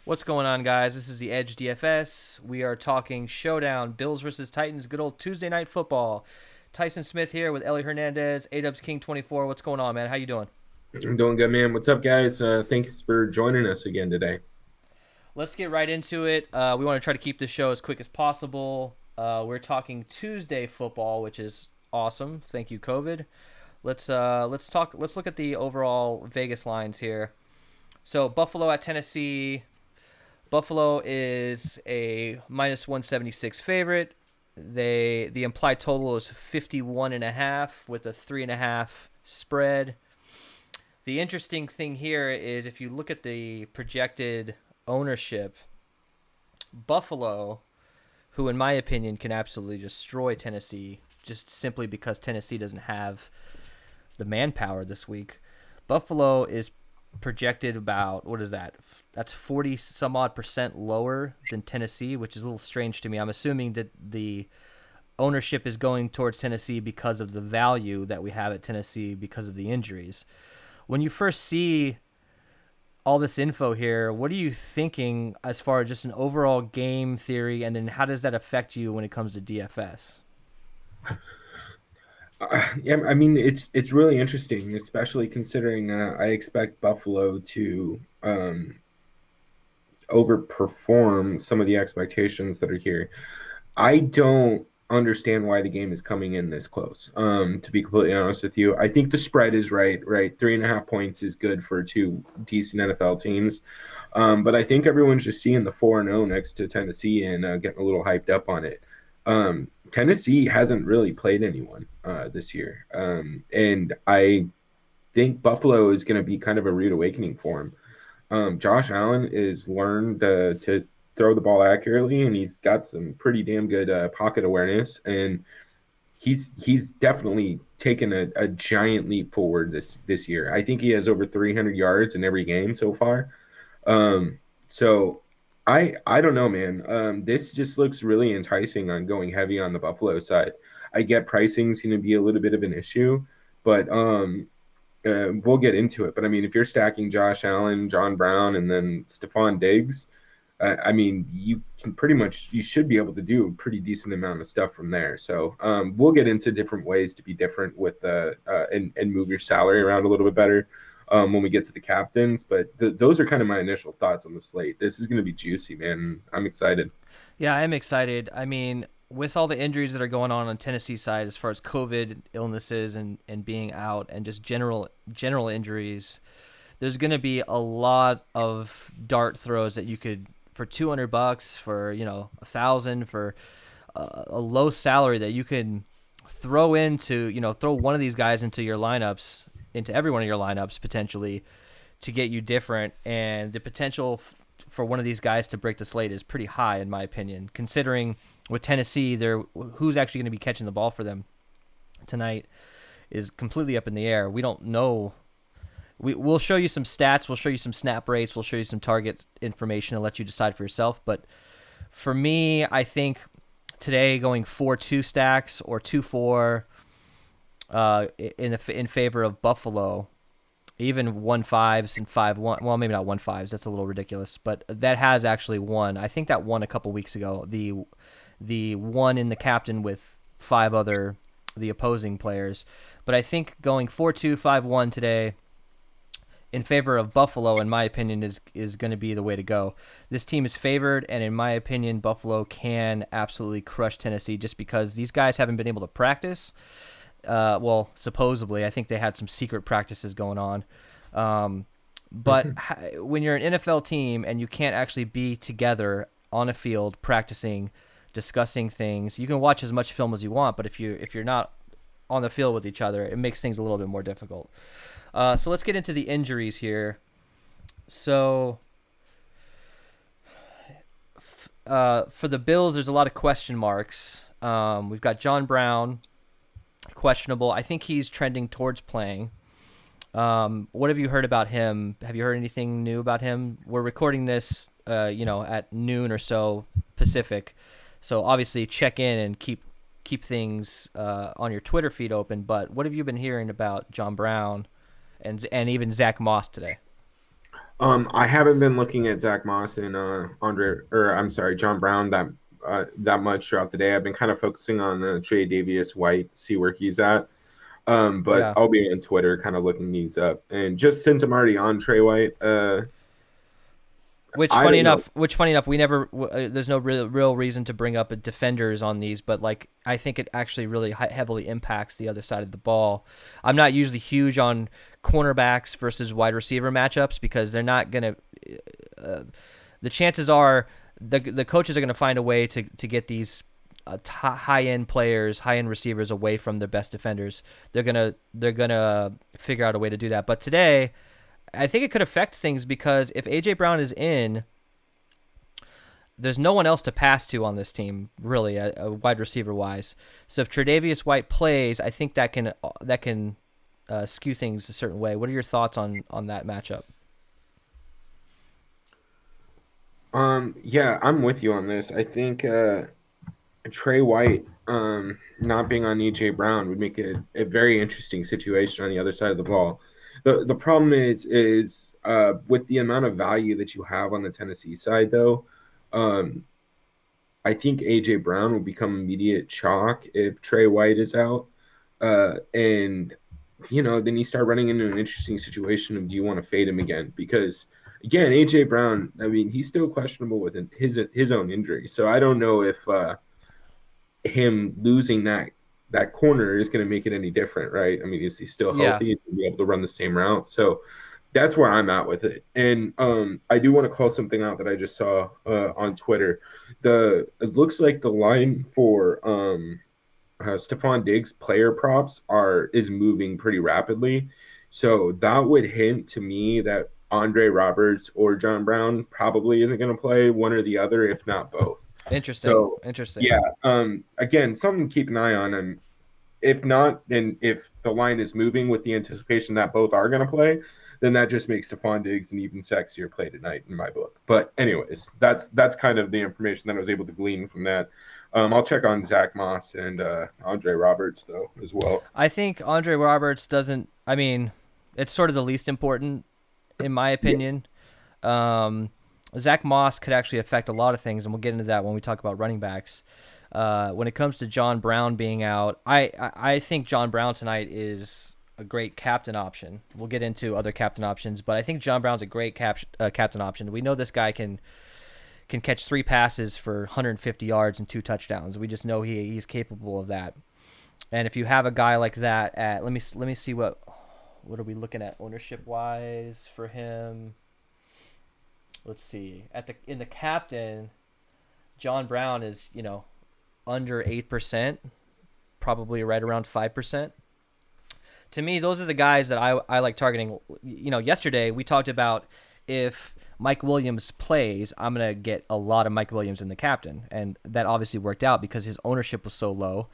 What's going on, guys? This is the Edge DFS. We are talking Showdown, Bills versus Titans, good old Tuesday night football. Tyson Smith here with Ellie Hernandez, A-Dubs King 24. What's going on, man? How you doing? I'm doing good, man. What's up, guys? Thanks for joining us again today. Let's get right into it. We want to try to keep the show as quick as possible. We're talking Tuesday football, which is awesome. Thank you, COVID. Let's look at the overall Vegas lines here. So Buffalo at Tennessee. Buffalo is a minus 176 favorite. The implied total is 51.5 with a 3.5 spread. The interesting thing here is if you look at the projected ownership, Buffalo, who in my opinion can absolutely destroy Tennessee just simply because Tennessee doesn't have the manpower this week. Buffalo is projected about, what is that? That's 40 some odd percent lower than Tennessee, which is a little strange to me. I'm assuming that the ownership is going towards Tennessee because of the value that we have at Tennessee because of the injuries. When you first see all this info here, what are you thinking as far as just an overall game theory, and then how does that affect you when it comes to DFS? Yeah, I mean it's really interesting, especially considering I expect Buffalo to overperform some of the expectations that are here. I don't understand why the game is coming in this close. To be completely honest with you, I think the spread is right. Right, 3.5 points is good for two decent NFL teams. But I think everyone's just seeing the 4-0 next to Tennessee and getting a little hyped up on it. Tennessee hasn't really played anyone this year, and I think Buffalo is going to be kind of a rude awakening for him. Josh Allen is learned to throw the ball accurately, and he's got some pretty damn good pocket awareness, and he's definitely taken a giant leap forward this year. I think he has over 300 yards in every game so far. So I don't know, man. This just looks really enticing on going heavy on the Buffalo side. I get pricing's going to be a little bit of an issue, but we'll get into it. But I mean, if you're stacking Josh Allen, John Brown, and then Stephon Diggs, I mean, you should be able to do a pretty decent amount of stuff from there. So we'll get into different ways to be different with and move your salary around a little bit better when we get to the captains. But those are kind of my initial thoughts on the slate. This is going to be juicy, man. I'm excited. Yeah, I'm excited. I mean, with all the injuries that are going on Tennessee side as far as COVID illnesses and being out and just general injuries, there's going to be a lot of dart throws that you could for $200 for 1,000 for a low salary that you can throw into throw one of these guys into your lineups, into every one of your lineups potentially, to get you different, and the potential for one of these guys to break the slate is pretty high in my opinion, considering with Tennessee, they're who's actually going to be catching the ball for them tonight is completely up in the air. We don't know. We'll show you some stats. We'll show you some snap rates. We'll show you some target information and let you decide for yourself. But for me, I think today going 4-2 stacks or 2-4 in favor of Buffalo, even 1-5s and 5-1. Well, maybe not 1-5s. That's a little ridiculous. But that has actually won. I think that won a couple weeks ago. The one in the captain with the opposing players. But I think going 4-2, 5-1 today in favor of Buffalo, in my opinion, is going to be the way to go. This team is favored, and in my opinion, Buffalo can absolutely crush Tennessee just because these guys haven't been able to practice. Well, supposedly, I think they had some secret practices going on. But when you're an NFL team and you can't actually be together on a field practicing, discussing things, you can watch as much film as you want, but if you're not on the field with each other, it makes things a little bit more difficult. So let's get into the injuries here. So for the Bills, there's a lot of question marks. We've got John Brown, questionable. I think he's trending towards playing. What have you heard about him? Have you heard anything new about him? We're recording this, at noon or so Pacific. So obviously check in and keep things on your Twitter feed open. But what have you been hearing about John Brown and even Zach Moss today? I haven't been looking at Zach Moss and John Brown that much throughout the day. I've been kind of focusing on Trey Davis White, see where he's at. But Yeah. I'll be on Twitter kind of looking these up. And just since I'm already on Trey White, Which I funny don't know. enough, we never. There's no real reason to bring up defenders on these, but like I think it actually really heavily impacts the other side of the ball. I'm not usually huge on cornerbacks versus wide receiver matchups because they're not gonna. The chances are the coaches are gonna find a way to get these high end players, high end receivers away from their best defenders. They're gonna figure out a way to do that. But today, I think it could affect things because if AJ Brown is in, there's no one else to pass to on this team, really, a wide receiver wise. So if Tre'Davious White plays, I think that can skew things a certain way. What are your thoughts on that matchup? Yeah, I'm with you on this. I think Trey White not being on EJ Brown would make it a very interesting situation on the other side of the ball. The problem is with the amount of value that you have on the Tennessee side though, um, I think AJ Brown will become immediate chalk if Trey White is out. And then you start running into an interesting situation of do you want to fade him again? Because again, AJ Brown, I mean, he's still questionable with his own injury. So I don't know if him losing that corner is going to make it any different, right? I mean, is he still Yeah, healthy to be able to run the same route? So that's where I'm at with it. And I do want to call something out that I just saw on Twitter. It looks like the line for Stephon Diggs player props is moving pretty rapidly. So that would hint to me that Andre Roberts or John Brown probably isn't going to play, one or the other, if not both. interesting, So interesting. yeah, again, something to keep an eye on. And if not, then if the line is moving with the anticipation that both are going to play, then that just makes Stephon Diggs an even sexier play tonight in my book. But anyways, that's kind of the information that I was able to glean from that. I'll check on Zach Moss and Andre Roberts though as well. I think Andre Roberts doesn't. I mean, it's sort of the least important in my Yeah. opinion. Um, Zach Moss could actually affect a lot of things, and we'll get into that when we talk about running backs. When it comes to John Brown being out, I think John Brown tonight is a great captain option. We'll get into other captain options, but I think John Brown's a great captain option. We know this guy can catch 3 passes for 150 yards and 2 touchdowns. We just know he's capable of that. And if you have a guy like that at let me see what are we looking at ownership wise for him? Let's see. In the captain, John Brown is, under 8%, probably right around 5%. To me, those are the guys that I like targeting. Yesterday we talked about if Mike Williams plays, I'm going to get a lot of Mike Williams in the captain. And that obviously worked out because his ownership was so low.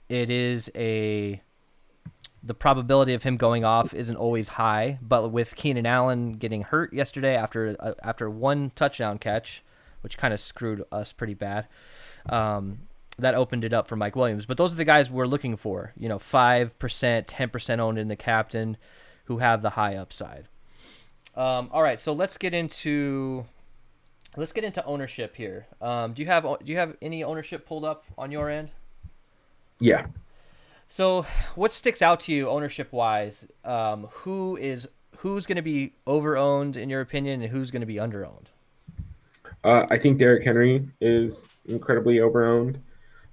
It is the probability of him going off isn't always high, but with Keenan Allen getting hurt yesterday after one touchdown catch, which kind of screwed us pretty bad, that opened it up for Mike Williams. But those are the guys we're looking for, 5%, 10% owned in the captain who have the high upside. All right, so let's get into ownership here. Do you have any ownership pulled up on your end? Yeah. So, what sticks out to you ownership wise? Who's going to be over owned in your opinion, and who's going to be under owned? I think Derrick Henry is incredibly overowned.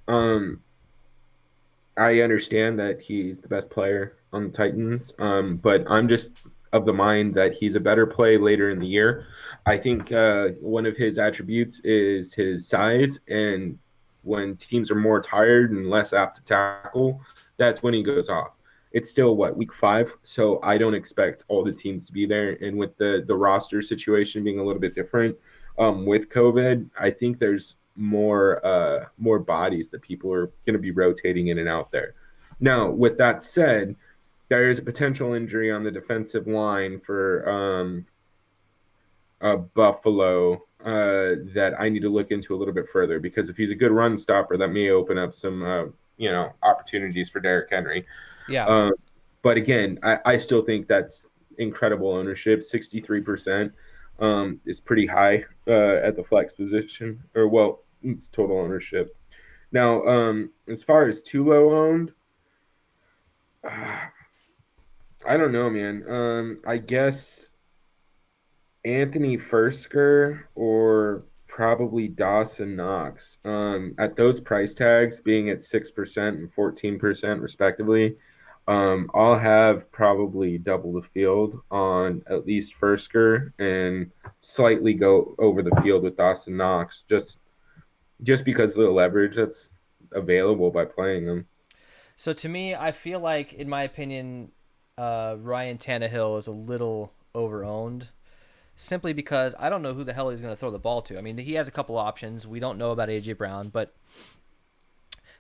Um, I understand that he's the best player on the Titans, but I'm just of the mind that he's a better play later in the year. I think one of his attributes is his size, and when teams are more tired and less apt to tackle, that's when he goes off. It's still week 5, so I don't expect all the teams to be there. And with the roster situation being a little bit different with COVID, I think there's more bodies that people are going to be rotating in and out there. Now, with that said, there is a potential injury on the defensive line for Buffalo that I need to look into a little bit further because if he's a good run stopper, that may open up some opportunities for Derrick Henry. Yeah, Um, but again, I still think that's incredible ownership. 63% is pretty high at the flex position, or well, it's total ownership. Now, as far as too low owned, I don't know, man. I guess Anthony Fursker or probably Dawson Knox. At those price tags, being at 6% and 14% respectively, I'll have probably double the field on at least Fursker and slightly go over the field with Dawson Knox, just because of the leverage that's available by playing them. So to me, I feel like, in my opinion, Ryan Tannehill is a little overowned, simply because I don't know who the hell he's going to throw the ball to. I mean, he has a couple options. We don't know about AJ Brown, but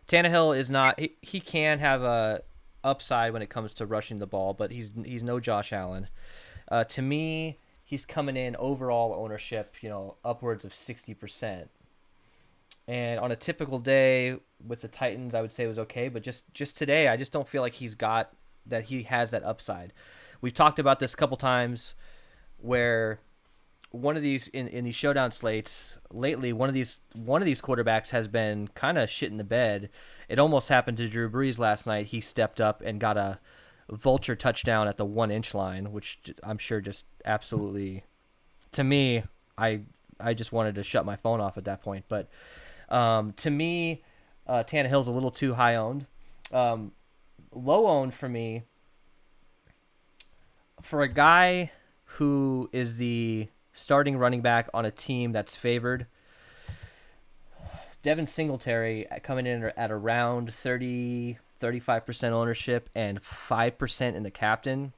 Tannehill is not. He can have a upside when it comes to rushing the ball, but he's no Josh Allen. To me, he's coming in overall ownership, upwards of 60%. And on a typical day with the Titans, I would say it was okay, but just today, I just don't feel like he has that upside. We've talked about this a couple times where one of these in these showdown slates lately, one of these quarterbacks has been kind of shit in the bed. It almost happened to Drew Brees last night. He stepped up and got a vulture touchdown at the 1 inch line, which I'm sure just absolutely, to me, I just wanted to shut my phone off at that point. But to me, Tannehill's a little too high owned. Low owned for me, for a guy who is the starting running back on a team that's favored, Devin Singletary coming in at around 35% ownership and 5% in the captain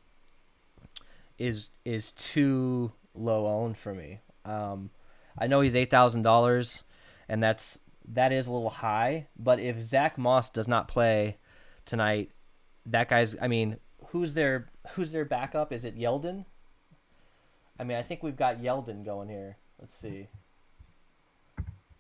is too low owned for me. I know he's $8,000, and that is a little high. But if Zach Moss does not play tonight, that guy's. I mean, who's their backup? Is it Yeldon? I mean, I think we've got Yeldon going here. Let's see.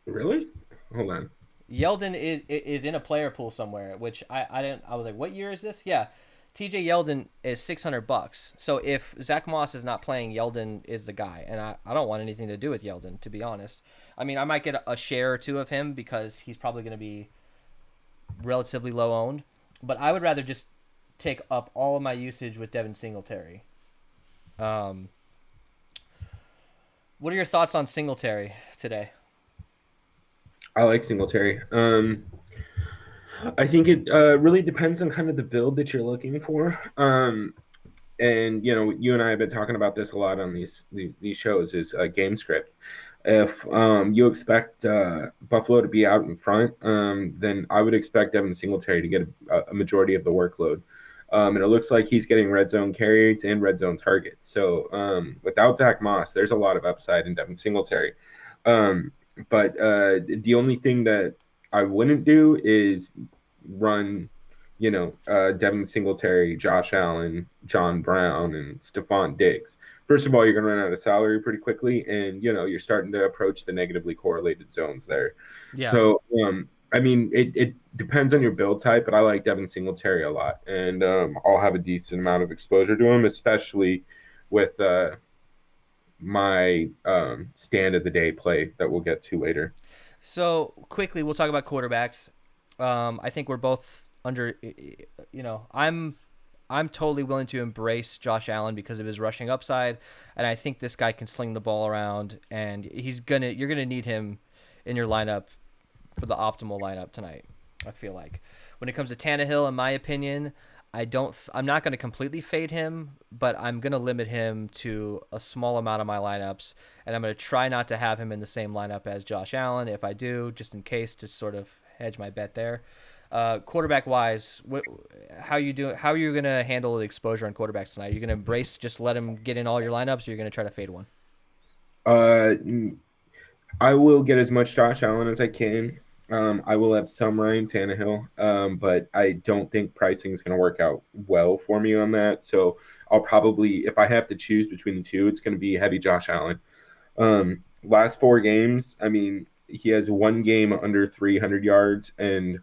Really? Hold on. Yeldon is in a player pool somewhere, which I didn't. I was like, what year is this? Yeah, TJ Yeldon is $600. So if Zach Moss is not playing, Yeldon is the guy, and I don't want anything to do with Yeldon, to be honest. I mean, I might get a share or two of him because he's probably going to be relatively low owned, but I would rather just take up all of my usage with Devin Singletary. Um, what are your thoughts on Singletary today? I like Singletary. I think it really depends on kind of the build that you're looking for. And you and I have been talking about this a lot on these shows is game script. If you expect Buffalo to be out in front, then I would expect Devin Singletary to get a majority of the workload. And it looks like he's getting red zone carries and red zone targets. So without Zach Moss, there's a lot of upside in Devin Singletary. But the only thing that I wouldn't do is run, Devin Singletary, Josh Allen, John Brown, and Stephon Diggs. First of all, you're going to run out of salary pretty quickly, and you're starting to approach the negatively correlated zones there. Yeah. So, I mean, it depends on your build type, but I like Devin Singletary a lot, and I'll have a decent amount of exposure to him, especially with my stand of the day play that we'll get to later. So quickly, we'll talk about quarterbacks. I think we're both under. I'm totally willing to embrace Josh Allen because of his rushing upside, and I think this guy can sling the ball around, and you're gonna need him in your lineup for the optimal lineup tonight. I feel like when it comes to Tannehill, in my opinion, I'm not going to completely fade him, but I'm going to limit him to a small amount of my lineups, and I'm going to try not to have him in the same lineup as Josh Allen. If I do, just in case, to sort of hedge my bet there. Quarterback wise, how you doing? How are you going to handle the exposure on quarterbacks tonight? Are you going to embrace, just let him get in all your lineups, or you're going to try to fade one? Uh, I will get as much Josh Allen as I can. I will have some Ryan Tannehill, but I don't think pricing is going to work out well for me on that. So I'll probably, if I have to choose between the two, it's going to be heavy Josh Allen. Last 4 games, I mean, he has one game under 300 yards and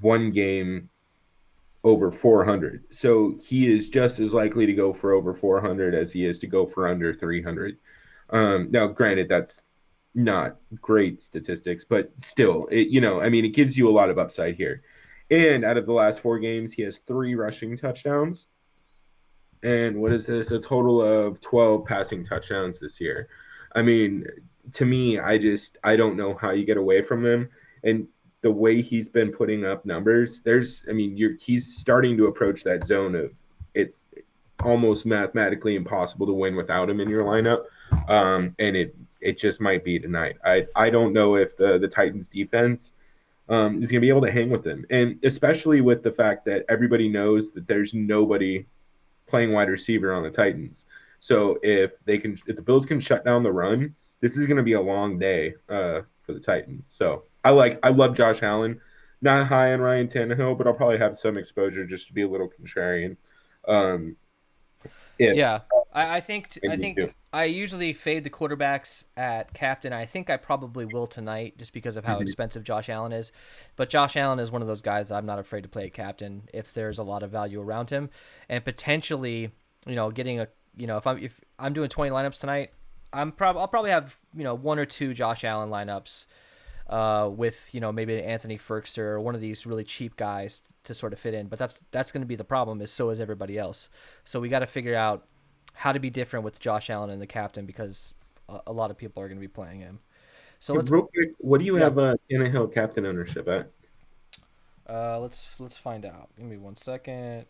one game over 400. So he is just as likely to go for over 400 as he is to go for under 300. Now, granted, that's not great statistics, but still, I mean, it gives you a lot of upside here. And out of the last 4 games, he has 3 rushing touchdowns. And what is this? A total of 12 passing touchdowns this year. I mean, to me, I don't know how you get away from him. And the way he's been putting up numbers, he's starting to approach that zone of it's almost mathematically impossible to win without him in your lineup. And it just might be tonight. I don't know if the Titans defense is going to be able to hang with them, and especially with the fact that everybody knows that there's nobody playing wide receiver on the Titans. So if the Bills can shut down the run, this is going to be a long day for the Titans. So I love Josh Allen. Not high on Ryan Tannehill, but I'll probably have some exposure just to be a little contrarian. Um, if Yeah, I and you do. think I usually fade the quarterbacks at captain. I think I probably will tonight just because of how Mhm. expensive Josh Allen is. But Josh Allen is one of those guys that I'm not afraid to play at captain if there's a lot of value around him, and potentially, getting if I'm doing 20 lineups tonight, I'll probably have one or two Josh Allen lineups with maybe Anthony Ferkster or one of these really cheap guys to sort of fit in. But that's going to be the problem. Is so is everybody else. So we got to figure out how to be different with Josh Allen and the captain because a lot of people are going to be playing him. So Hey, let's real quick, what do you yeah have Tannehill captain ownership at? let's find out. Give me 1 second.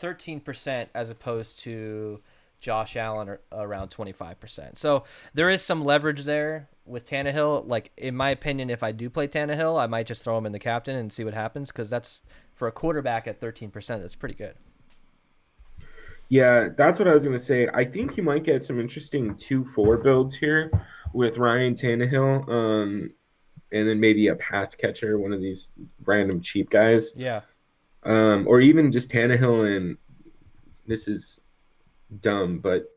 13% as opposed to Josh Allen around 25%. So there is some leverage there with Tannehill. Like in my opinion, if I do play Tannehill, I might just throw him in the captain and see what happens because that's for a quarterback at 13%. That's pretty good. Yeah, that's what I was going to say. I think you might get some interesting 2-4 builds here with Ryan Tannehill, and then maybe a pass catcher, one of these random cheap guys, Yeah, or even just Tannehill and this is dumb, but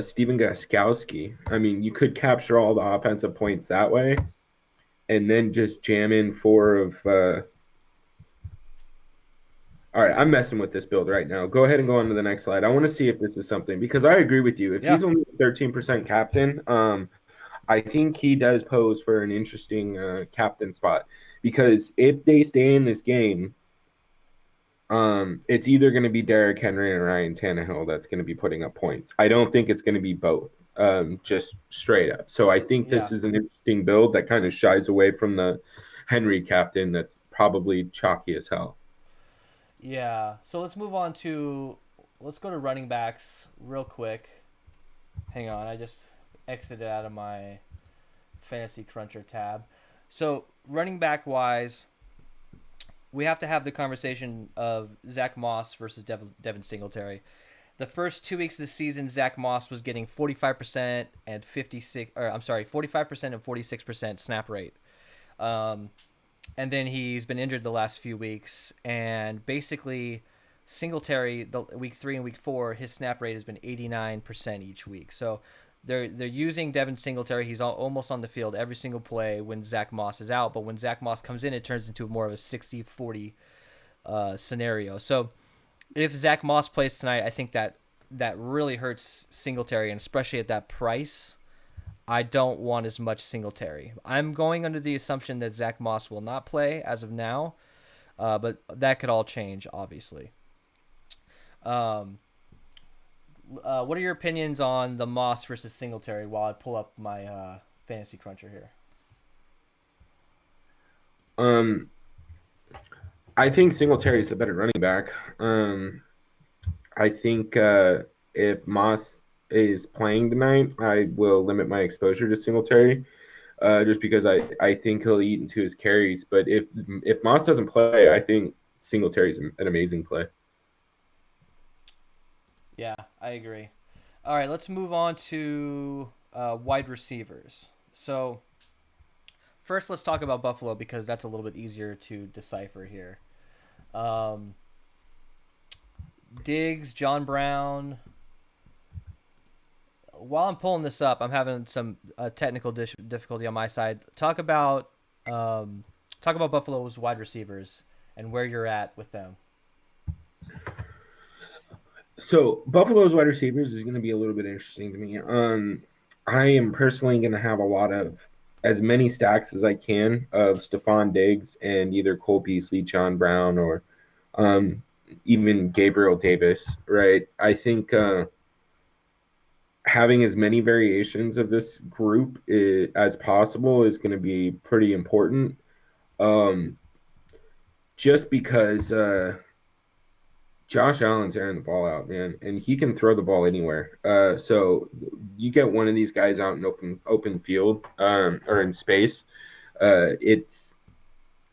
Steven Gostkowski. I mean, you could capture all the offensive points that way, and then just jam in 4 of. All right, I'm messing with this build right now. Go ahead and go on to the next slide. I want to see if this is something because I agree with you. If yeah, he's only 13% captain, I think he does pose for an interesting captain spot because if they stay in this game, it's either going to be Derrick Henry and Ryan Tannehill that's going to be putting up points. I don't think it's going to be both, just straight up. So I think yeah, this is an interesting build that kind of shies away from the Henry captain that's probably chalky as hell. yeah. So let's go to running backs real quick. Hang on, I just exited out of my fantasy cruncher tab. So running back wise, we have to have the conversation of Zach Moss versus Devin Singletary. The first 2 weeks of the season, Zach Moss was getting 45% and 56, or I'm sorry, 45% and 46% snap rate. Um, and then he's been injured the last few weeks, and basically Singletary, the week 3 and week 4, his snap rate has been 89% each week. So they're using Devin Singletary. He's almost on the field every single play when Zach Moss is out. But when Zach Moss comes in, it turns into more of a 60-40 scenario. So if Zach Moss plays tonight, I think that really hurts Singletary, and especially at that price, I don't want as much Singletary. I'm going under the assumption that Zach Moss will not play as of now, but that could all change, obviously. Um, what are your opinions on the Moss versus Singletary while I pull up my fantasy cruncher here? Um, I think Singletary is the better running back. I think if Moss is playing tonight, I will limit my exposure to Singletary, just because I think he'll eat into his carries. But if Moss doesn't play, I think Singletary's an amazing play. Yeah, I agree. All right, let's move on to wide receivers. So first, let's talk about Buffalo because that's a little bit easier to decipher here. Um, Diggs, John Brown. While I'm pulling this up, I'm having some technical difficulty on my side. Talk talk about Buffalo's wide receivers and where you're at with them. So Buffalo's wide receivers is going to be a little bit interesting to me. I am personally going to have a lot of as many stacks as I can of Stephon Diggs and either Cole Beasley, John Brown, or um, even Gabriel Davis. Right? I think having as many variations of this group as possible is going to be pretty important. Um, just because. Josh Allen's airing the ball out, man, and he can throw the ball anywhere. So you get one of these guys out in open field or in space, it's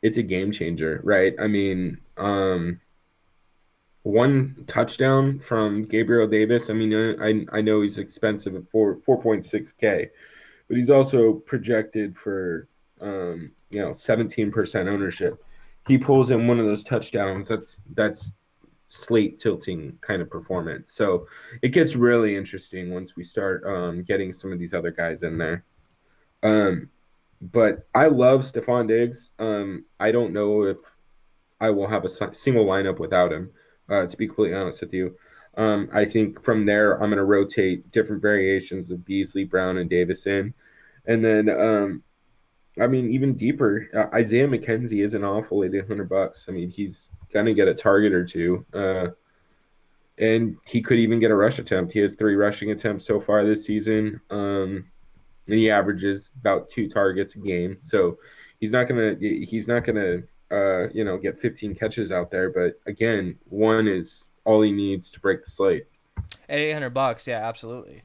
a game changer, right? I mean, one touchdown from Gabriel Davis. I mean, I know he's expensive at 4.6K, but he's also projected for 17% ownership. He pulls in one of those touchdowns. That's slate tilting kind of performance. So it gets really interesting once we start getting some of these other guys in there. But I love Stephon Diggs. I don't know if I will have a single lineup without him, to be completely honest with you. I think from there, I'm going to rotate different variations of Beasley, Brown, and Davis in. And then, I mean, even deeper, Isaiah McKenzie isn't awful at $800. I mean, he's going to get a target or two. And he could even get a rush attempt. He has 3 rushing attempts so far this season. And he averages about 2 targets a game. So he's not gonna get 15 catches out there. But again, one is all he needs to break the slate. At $800, yeah, absolutely.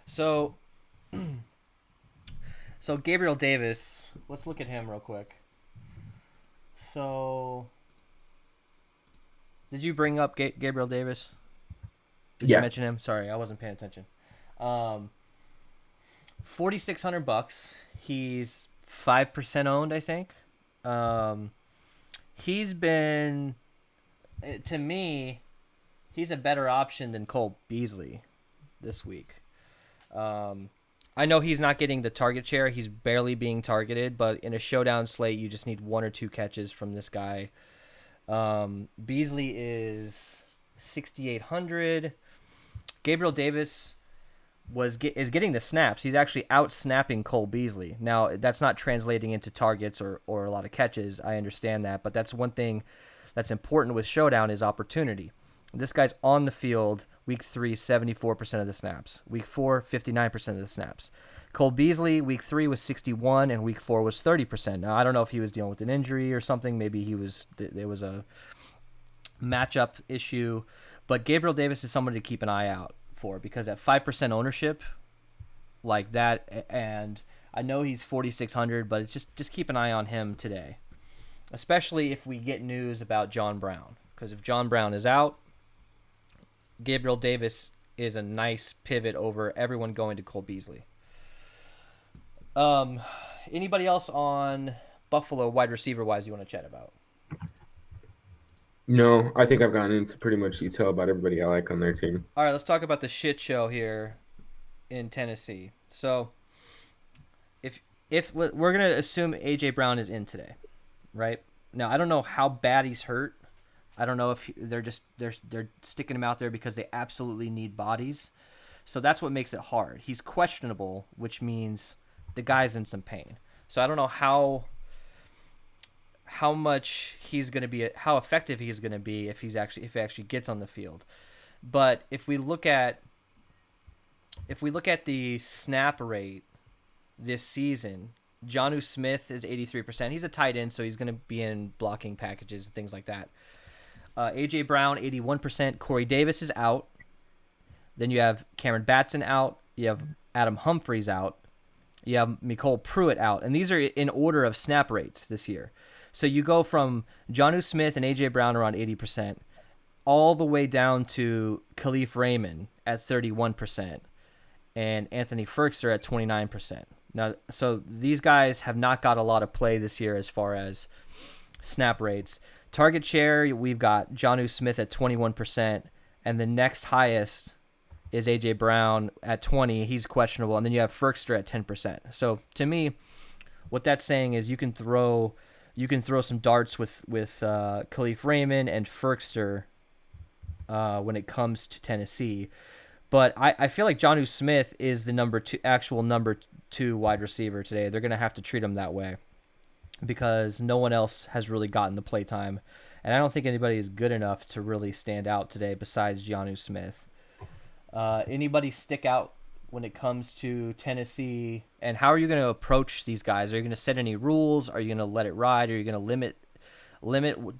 So, so Gabriel Davis, let's look at him real quick. So, did you bring up Gabriel Davis? Did you mention him? Sorry, I wasn't paying attention. $4,600. He's 5% owned, I think. He's been, to me, he's a better option than Cole Beasley this week. I know he's not getting the target share. He's barely being targeted, but in a showdown slate, you just need 1 or 2 catches from this guy. Beasley is 6,800. Gabriel Davis is getting the snaps. He's actually out snapping Cole Beasley. Now, that's not translating into targets or a lot of catches. I understand that, but that's one thing that's important with Showdown is opportunity. This guy's on the field week 3, 74% of the snaps. Week 4, 59% of the snaps. Cole Beasley, week 3 was 61, and week 4 was 30%. Now, I don't know if he was dealing with an injury or something. Maybe there was a matchup issue. But Gabriel Davis is somebody to keep an eye out for because at 5% ownership like that, and I know he's 4,600, but it's just keep an eye on him today, especially if we get news about John Brown. Because if John Brown is out, Gabriel Davis is a nice pivot over everyone going to Cole Beasley. Anybody else on Buffalo wide receiver wise you want to chat about? No, I think I've gone into pretty much detail about everybody I like on their team. All right, let's talk about the shit show here in Tennessee. So, if we're gonna assume AJ Brown is in today, right? Now I don't know how bad he's hurt. I don't know if they're sticking him out there because they absolutely need bodies. So that's what makes it hard. He's questionable, which means the guy's in some pain. So I don't know how much he's going to be, how effective he's going to be if he actually gets on the field. But if we look at the snap rate this season, Jonnu Smith is 83%. He's a tight end, so he's going to be in blocking packages and things like that. AJ Brown, 81%. Corey Davis is out. Then you have Cameron Batson out. You have Adam Humphries out. You have Nicole Pruitt out. And these are in order of snap rates this year. So you go from Jonnu Smith and AJ Brown around 80%, all the way down to Khalif Raymond at 31%, and Anthony Ferkser at 29%. Now, so these guys have not got a lot of play this year as far as snap rates. Target share, we've got Jonnu Smith at 21%, and the next highest is AJ Brown at 20. He's questionable, and then you have Ferkser at 10%. So to me, what that's saying is you can throw you can throw some darts with Khalif Raymond and Ferkster when it comes to Tennessee. But I feel like Jonnu Smith is the actual number two wide receiver today. They're going to have to treat him that way because no one else has really gotten the play time. And I don't think anybody is good enough to really stand out today besides Jonnu Smith. Anybody stick out when it comes to Tennessee? And how are you going to approach these guys? Are you going to set any rules? Are you going to let it ride? Are you going to limit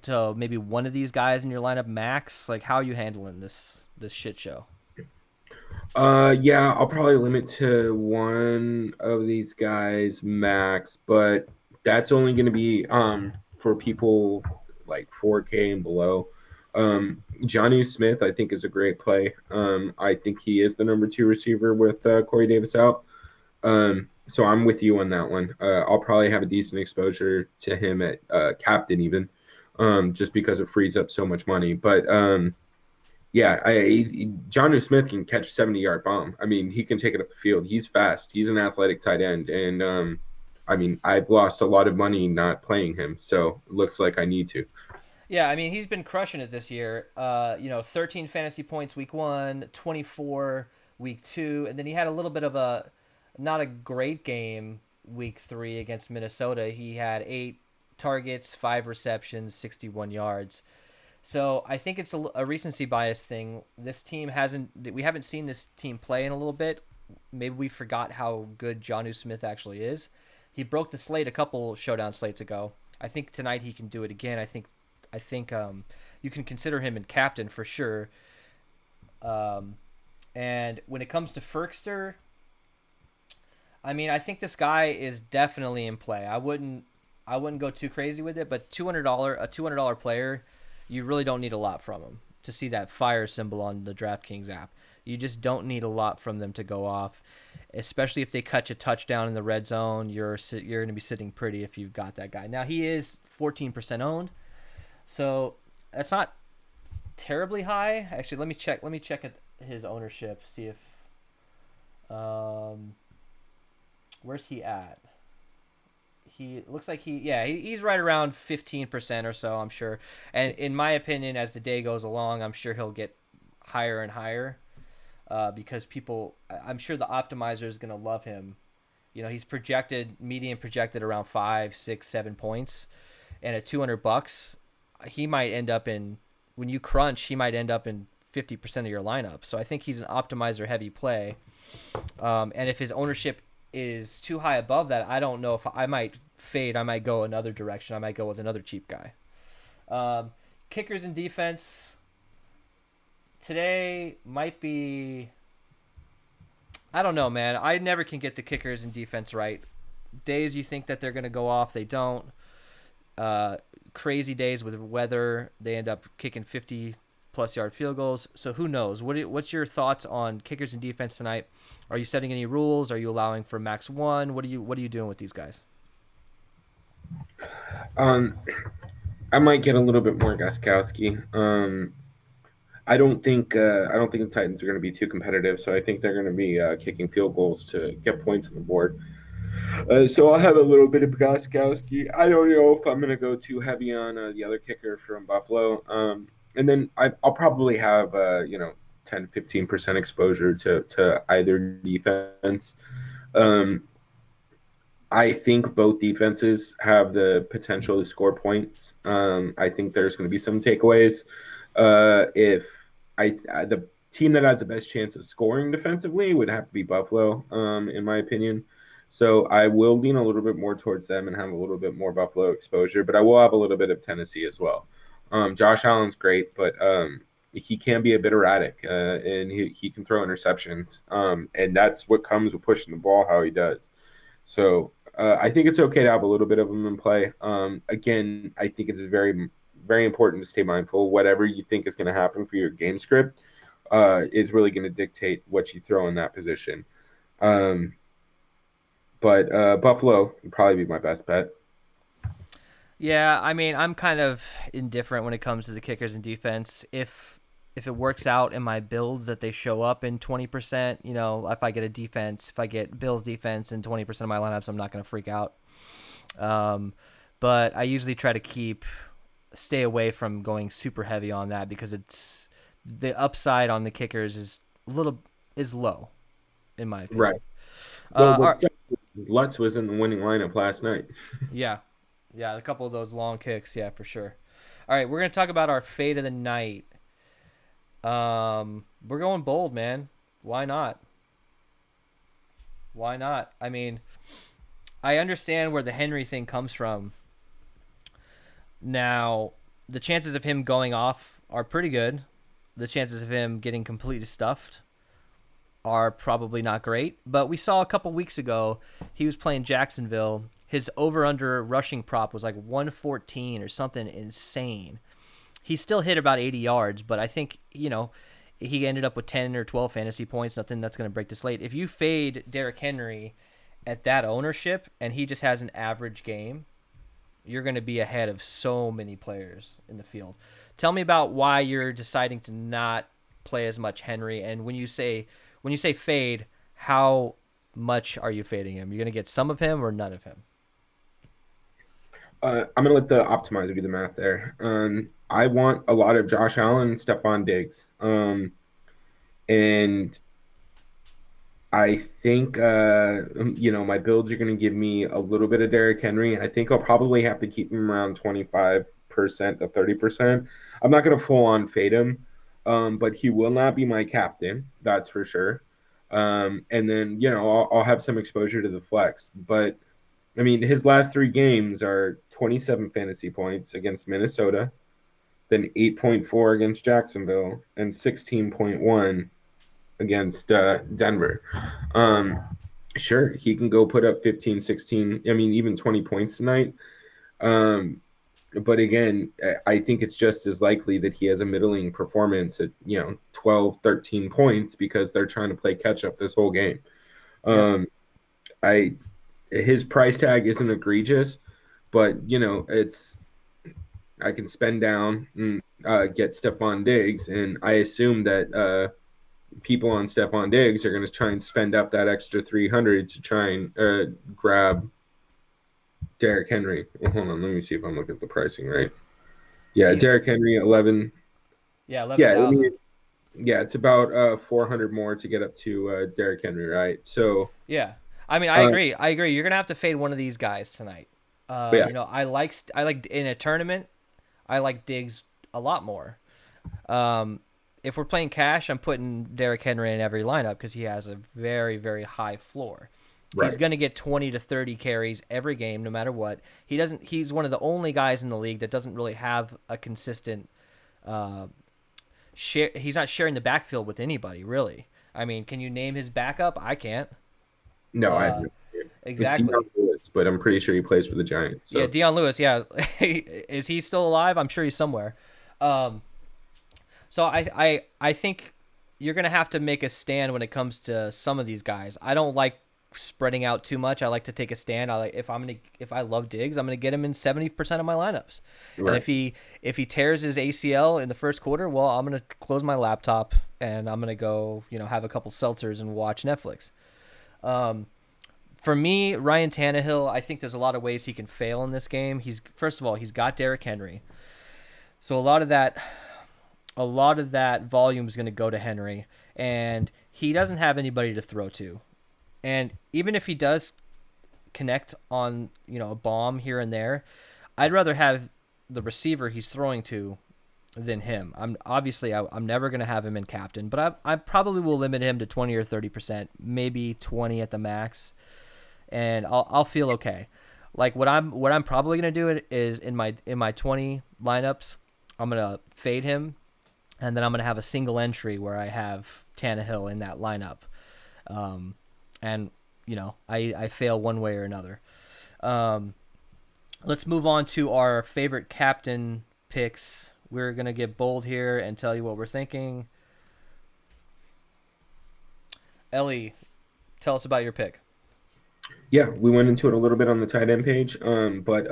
to maybe one of these guys in your lineup max? Like, how are you handling this shit show? Yeah, I'll probably limit to one of these guys max, but that's only going to be for people like 4K and below. Jonnu Smith, I think, is a great play. I think he is the number two receiver with Corey Davis out. So I'm with you on that one. I'll probably have a decent exposure to him at captain even, just because it frees up so much money. But yeah, Jonnu Smith can catch a 70-yard bomb. I mean, he can take it up the field. He's fast. He's an athletic tight end. And, I mean, I've lost a lot of money not playing him, so it looks like I need to. Yeah, I mean, he's been crushing it this year. 13 fantasy points week 1, 24 week 2, and then he had a little bit of a not a great game week 3 against Minnesota. He had 8 targets, 5 receptions, 61 yards. So I think it's a recency bias thing. We haven't seen this team play in a little bit. Maybe we forgot how good Jonnu Smith actually is. He broke the slate a couple showdown slates ago. I think tonight he can do it again. I think you can consider him in captain for sure. And when it comes to Ferkster, I mean, I think this guy is definitely in play. I wouldn't go too crazy with it, but $200 player, you really don't need a lot from him to see that fire symbol on the DraftKings app. You just don't need a lot from them to go off, especially if they catch a touchdown in the red zone. You're going to be sitting pretty if you've got that guy. Now, he is 14% owned, so that's not terribly high. Actually, let me check at his ownership, see if where's he at? He looks like he's right around 15% or so, I'm sure. And in my opinion, as the day goes along, I'm sure he'll get higher and higher because I'm sure the optimizer is going to love him. He's median projected around 5, 6, 7 points. And at $200, he might end up when you crunch, he might end up in 50% of your lineup. So I think he's an optimizer heavy play. And if his ownership is too high above that, I don't know if I might fade. I might go another direction. I might go with another cheap guy. Kickers and defense today might be, I don't know, man. I never can get the kickers and defense right. Days you think that they're going to go off, they don't. Crazy days with weather, they end up kicking 50-plus yard field goals. So who knows? What's your thoughts on kickers and defense tonight? Are you setting any rules? Are you allowing for max 1? What are you doing with these guys? I might get a little bit more Gostkowski. I don't think the Titans are going to be too competitive, so I think they're going to be kicking field goals to get points on the board. So I'll have a little bit of Gostkowski. I don't know if I'm going to go too heavy on the other kicker from Buffalo. And then I'll probably have 10-15% exposure to either defense. I think both defenses have the potential to score points. I think there's going to be some takeaways. If the team that has the best chance of scoring defensively would have to be Buffalo, in my opinion. So I will lean a little bit more towards them and have a little bit more Buffalo exposure, but I will have a little bit of Tennessee as well. Josh Allen's great, but he can be a bit erratic, and he can throw interceptions, and that's what comes with pushing the ball how he does. So I think it's okay to have a little bit of him in play. Again, I think it's very, very important to stay mindful. Whatever you think is going to happen for your game script is really going to dictate what you throw in that position. But Buffalo would probably be my best bet. Yeah, I mean, I'm kind of indifferent when it comes to the kickers and defense. If it works out in my builds that they show up in 20%, if I get Bills defense in 20% of my lineups, I'm not going to freak out. but I usually try to stay away from going super heavy on that because it's the upside on the kickers is low, in my opinion. Right. Well, All right. Lutz was in the winning lineup last night. Yeah, yeah, a couple of those long kicks, yeah, for sure. All right, we're gonna talk about our fade of the night. We're going bold, man. Why not? Why not? I mean, I understand where the Henry thing comes from. Now, the chances of him going off are pretty good. The chances of him getting completely stuffed are probably not great. But we saw a couple weeks ago, he was playing Jacksonville. His over-under rushing prop was like 114 or something insane. He still hit about 80 yards, but I think, he ended up with 10 or 12 fantasy points, nothing that's going to break the slate. If you fade Derrick Henry at that ownership and he just has an average game, you're going to be ahead of so many players in the field. Tell me about why you're deciding to not play as much Henry, and when you say fade, how much are you fading him? You're going to get some of him or none of him? I'm gonna let the optimizer do the math there. I want a lot of Josh Allen, and Stephon Diggs, and I think my builds are gonna give me a little bit of Derrick Henry. I think I'll probably have to keep him around 25% to 30%. I'm not gonna full on fade him, but he will not be my captain. That's for sure. And then I'll have some exposure to the flex, but I mean, his last three games are 27 fantasy points against Minnesota, then 8.4 against Jacksonville, and 16.1 against Denver. Um, sure, he can go put up 15, 16, I mean, even 20 points tonight. But again, I think it's just as likely that he has a middling performance at, 12, 13 points because they're trying to play catch up this whole game. Yep. I His price tag isn't egregious, but it's I can spend down and get Stephon Diggs, and I assume that people on Stephon Diggs are going to try and spend up that extra 300 to try and grab Derrick Henry. Well, hold on, let me see if I'm looking at the pricing right. Yeah, He's Derrick Henry 11. Yeah, Yeah, I 11,000. mean, yeah, it's about 400 more to get up to Derrick Henry, right? So, Yeah. I mean, I uh, agree. I agree. You're gonna have to fade one of these guys tonight. but yeah, I like in a tournament. I like Diggs a lot more. Um, if we're playing cash, I'm putting Derrick Henry in every lineup because he has a very, very high floor. He's right. going to get 20 to 30 carries every game, no matter what. He's one of the only guys in the league that doesn't really have a consistent share. He's not sharing the backfield with anybody, really. I mean, can you name his backup? I can't. No, I have Uh, no idea. It's Deion exactly. Lewis, but I'm pretty sure he plays for the Giants. Yeah, So, Dion Lewis. Yeah, is he still alive? I'm sure he's somewhere. Um, so I think you're gonna have to make a stand when it comes to some of these guys. I don't like spreading out too much. I like to take a stand. If I love Diggs, I'm gonna get him in 70% of my lineups. And right. if he tears his ACL in the first quarter, well, I'm gonna close my laptop and I'm gonna go have a couple seltzers and watch Netflix. For me, Ryan Tannehill, I think there's a lot of ways he can fail in this game. He's First of all, he's got Derrick Henry, so a lot of that volume is going to go to Henry, and he doesn't have anybody to throw to. And even if he does connect on a bomb here and there, I'd rather have the receiver he's throwing to than him. I'm never going to have him in captain, but I probably will limit him to 20 or 30%, maybe 20 at the max, and I'll feel okay. Like what I'm probably gonna do is in my 20 lineups, I'm gonna fade him, and then I'm gonna have a single entry where I have Tannehill in that lineup, and I fail one way or another. Um, let's move on to our favorite captain picks. We're gonna get bold here and tell you what we're thinking. Ellie, tell us about your pick. Yeah, we went into it a little bit on the tight end page, but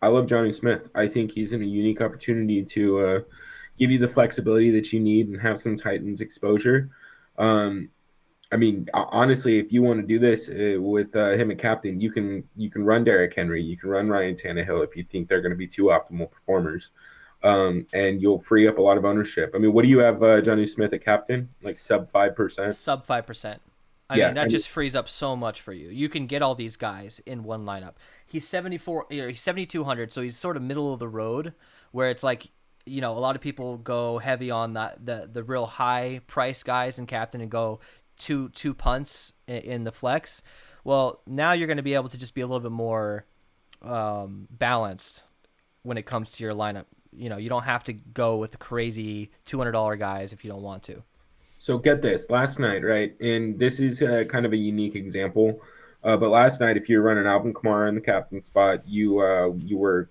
I love Jonnu Smith. I think he's in a unique opportunity to give you the flexibility that you need and have some Titans exposure. Um, I mean, honestly, if you want to do this with him at captain, you can run Derrick Henry, you can run Ryan Tannehill if you think they're going to be two optimal performers, and you'll free up a lot of ownership. I mean, what do you have, Jonnu Smith at captain? Like sub 5%? Sub 5%. I mean, Yeah, that I mean, just frees up so much for you. You can get all these guys in one lineup. He's 74, he's 7,200, so he's sort of middle of the road, where it's like, a lot of people go heavy on the real high price guys in captain and go two punts in the flex. Well, now you're going to be able to just be a little bit more balanced when it comes to your lineup. You don't have to go with the crazy $200 guys if you don't want to. so get this. Last night, right, and this is kind of a unique example, but last night, if you're running Alvin Kamara in the captain spot, you were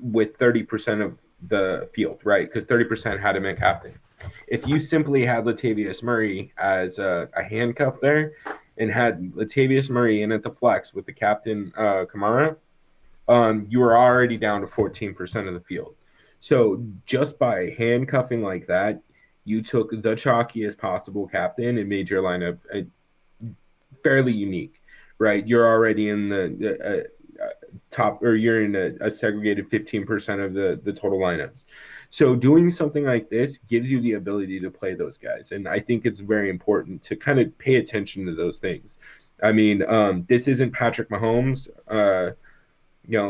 with 30% of the field, right? Because 30% had him at captain. If you simply had Latavius Murray as a handcuff there and had Latavius Murray in at the flex with the captain Kamara, you were already down to 14% of the field. So just by handcuffing like that, you took the chalkiest possible captain and made your lineup fairly unique, right? You're already in the top, or you're in a segregated 15% of the total lineups. So doing something like this gives you the ability to play those guys. And I think it's very important to kind of pay attention to those things. I mean, this isn't Patrick Mahomes,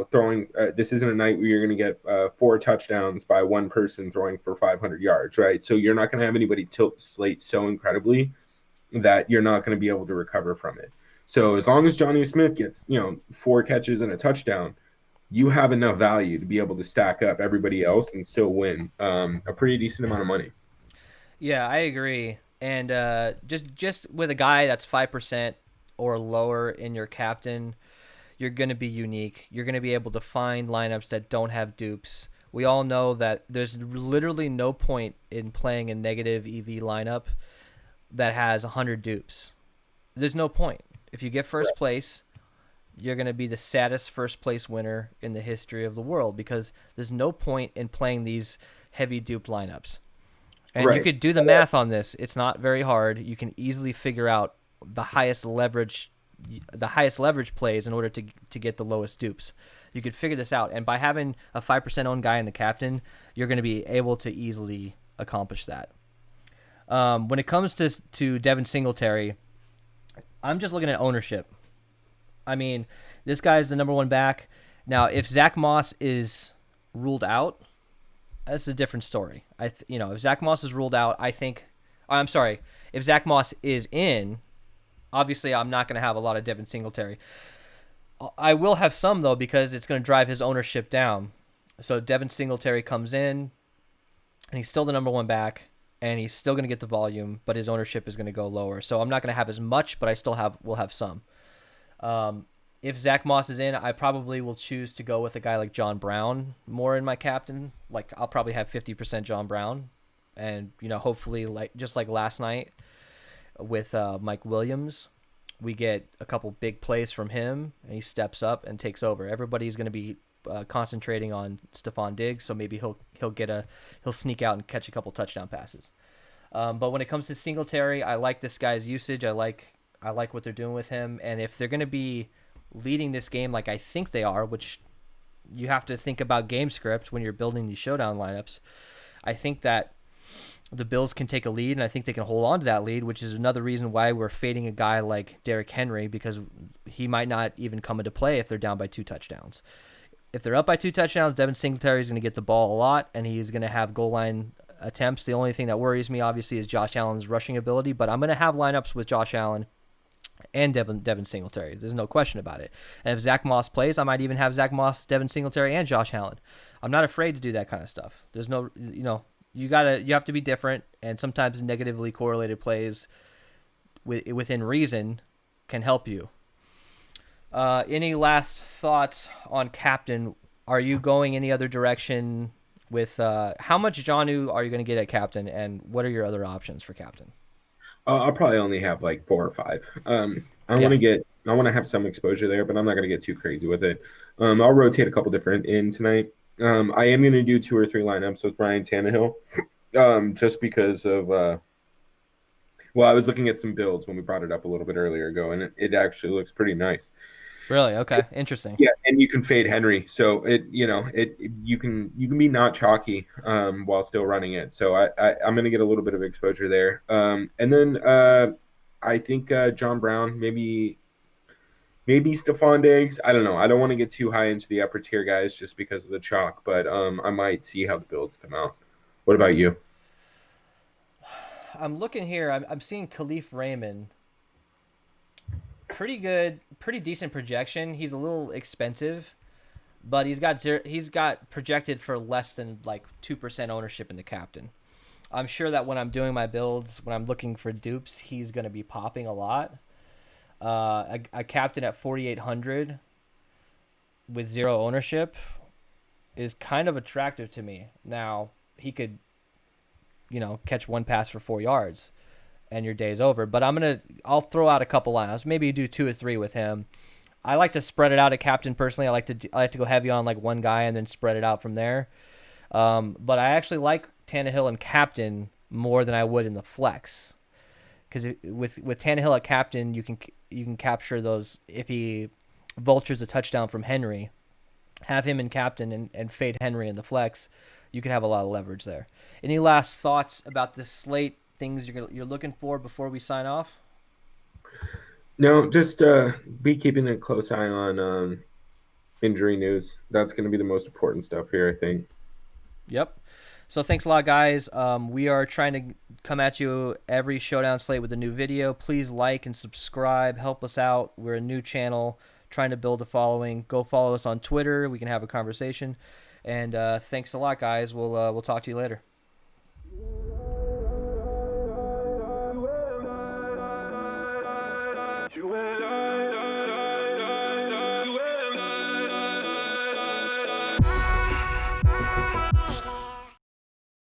throwing. This isn't a night where you're going to get 4 touchdowns by one person throwing for 500 yards, right? So you're not going to have anybody tilt the slate so incredibly that you're not going to be able to recover from it. So as long as Jonnu Smith gets, 4 catches and a touchdown, you have enough value to be able to stack up everybody else and still win a pretty decent amount of money. Yeah, I agree. And just with a guy that's 5% or lower in your captain, you're going to be unique. You're going to be able to find lineups that don't have dupes. We all know that there's literally no point in playing a negative EV lineup that has 100 dupes. There's no point. If you get first place, you're going to be the saddest first place winner in the history of the world, because there's no point in playing these heavy duped lineups. And you Right. could do the math on this. It's not very hard. You can easily figure out the highest leverage plays in order to get the lowest dupes. You could figure this out, and by having a 5% owned guy in the captain, you're going to be able to easily accomplish that. When it comes to Devin Singletary, I'm just looking at ownership. I mean, this guy's the number one back. Now, if Zach Moss is ruled out, that's a different story. If Zach Moss is ruled out, I'm sorry. If Zach Moss is in, obviously I'm not going to have a lot of Devin Singletary. I will have some, though, because it's going to drive his ownership down. So Devin Singletary comes in, and he's still the number one back, and he's still going to get the volume, but his ownership is going to go lower. So I'm not going to have as much, but I still will have some. If Zach Moss is in, I probably will choose to go with a guy like John Brown more in my captain. Like, I'll probably have 50% John Brown, and hopefully, just like last night with Mike Williams, we get a couple big plays from him, and he steps up and takes over. Everybody's going to be concentrating on Stephon Diggs, so maybe he'll sneak out and catch a couple touchdown passes. But when it comes to Singletary, I like this guy's usage. I like what they're doing with him, and if they're going to be leading this game like I think they are, which you have to think about game script when you're building these showdown lineups, I think that the Bills can take a lead, and I think they can hold on to that lead, which is another reason why we're fading a guy like Derrick Henry, because he might not even come into play if they're down by 2 touchdowns. If they're up by 2 touchdowns, Devin Singletary is going to get the ball a lot, and he's going to have goal line attempts. The only thing that worries me, obviously, is Josh Allen's rushing ability, but I'm going to have lineups with Josh Allen and Devin Singletary. There's no question about it. And if Zach Moss plays, I might even have Zach Moss, Devin Singletary, and Josh Allen. I'm not afraid to do that kind of stuff. There's no, you have to be different, and sometimes negatively correlated plays within reason can help you. Any last thoughts on captain? Are you going any other direction with how much Jonnu are you going to get at captain, and what are your other options for captain? I'll probably only have like 4 or 5. I Yeah. want to have some exposure there, but I'm not going to get too crazy with it. I'll rotate a couple different in tonight. I am going to do 2 or 3 lineups with Brian Tannehill, just because of Well, I was looking at some builds when we brought it up a little bit earlier ago, and it actually looks pretty nice. Really? Okay. Interesting. Yeah, and you can fade Henry, so you can be not chalky while still running it. So I'm gonna get a little bit of exposure there. And then I think John Brown, maybe Stephon Diggs. I don't know. I don't want to get too high into the upper tier guys just because of the chalk, but I might see how the builds come out. What about you? I'm looking here. I'm seeing Khalif Raymond. Pretty good, pretty decent projection. He's a little expensive, but he's got projected for less than like 2% ownership in the captain. I'm sure that when I'm doing my builds, when I'm looking for dupes, he's going to be popping a lot. A captain at 4,800 with zero ownership is kind of attractive to me. Now, he could, catch one pass for 4 yards and your day's over. But I'll throw out a couple lineups. Maybe do 2 or 3 with him. I like to spread it out at captain personally. I like to go heavy on like one guy and then spread it out from there. But I actually like Tannehill and captain more than I would in the flex, because with Tannehill at captain, you can capture those if he vultures a touchdown from Henry, have him in captain and fade Henry in the flex. You can have a lot of leverage there. Any last thoughts about this slate? Things you're looking for before we sign off? No, just be keeping a close eye on injury news. That's going to be the most important stuff here, I think. Yep. So thanks a lot, guys. We are trying to come at you every Showdown slate with a new video. Please like and subscribe. Help us out. We're a new channel trying to build a following. Go follow us on Twitter. We can have a conversation. And thanks a lot, guys. We'll talk to you later. You